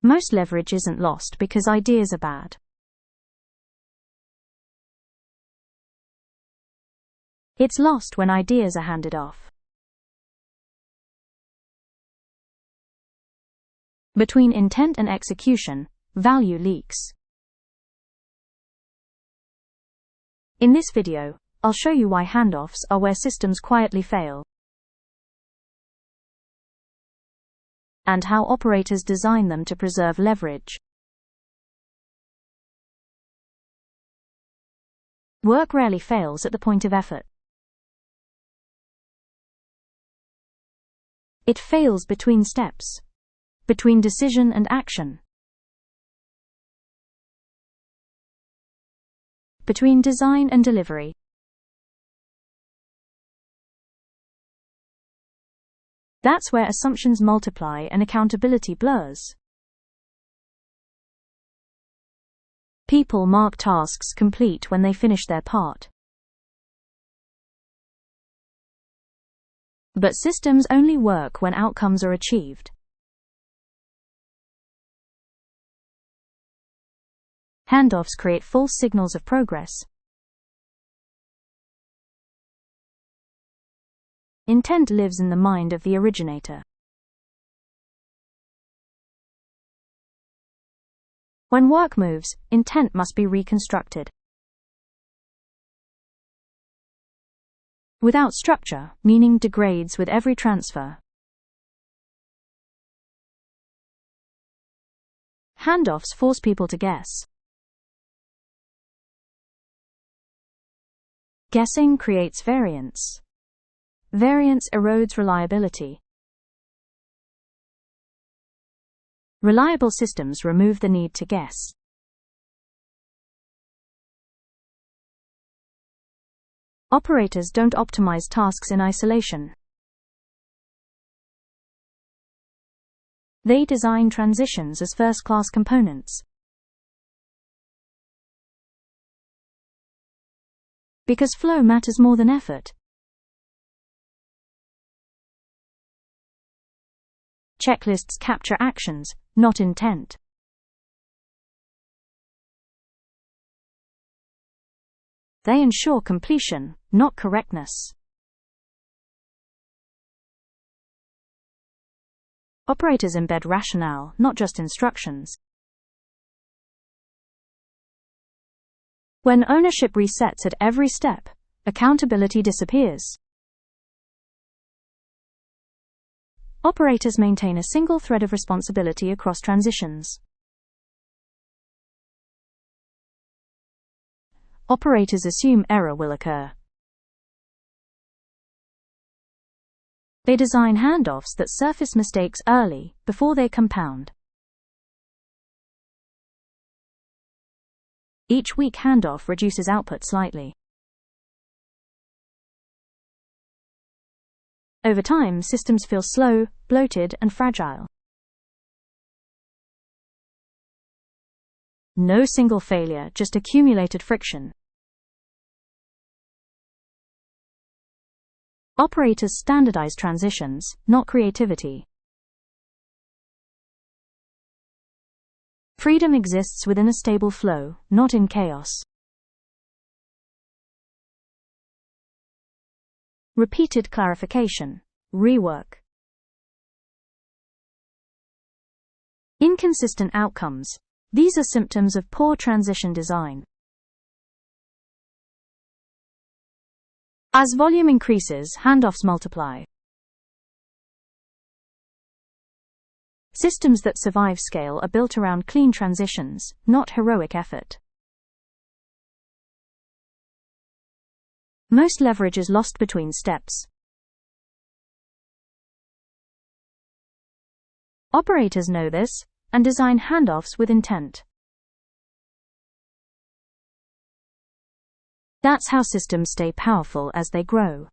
Most leverage isn't lost because ideas are bad. It's lost when ideas are handed off. Between intent and execution, value leaks. In this video, I'll show you why handoffs are where systems quietly fail, and how operators design them to preserve leverage. Work rarely fails at the point of effort. It fails between steps, between decision and action, between design and delivery. That's where assumptions multiply and accountability blurs. People mark tasks complete when they finish their part. But systems only work when outcomes are achieved. Handoffs create false signals of progress. Intent lives in the mind of the originator. When work moves, intent must be reconstructed. Without structure, meaning degrades with every transfer. Handoffs force people to guess. Guessing creates variance. Variance erodes reliability. Reliable systems remove the need to guess. Operators don't optimize tasks in isolation. They design transitions as first-class components. Because flow matters more than effort. Checklists capture actions, not intent. They ensure completion, not correctness. Operators embed rationale, not just instructions. When ownership resets at every step, accountability disappears. Operators maintain a single thread of responsibility across transitions. Operators assume error will occur. They design handoffs that surface mistakes early, before they compound. Each weak handoff reduces output slightly. Over time, systems feel slow, bloated, and fragile. No single failure, just accumulated friction. Operators standardize transitions, not creativity. Freedom exists within a stable flow, not in chaos. Repeated clarification, rework. Inconsistent outcomes. These are symptoms of poor transition design. As volume increases, handoffs multiply. Systems that survive scale are built around clean transitions, not heroic effort. Most leverage is lost between steps. Operators know this, and design handoffs with intent. That's how systems stay powerful as they grow.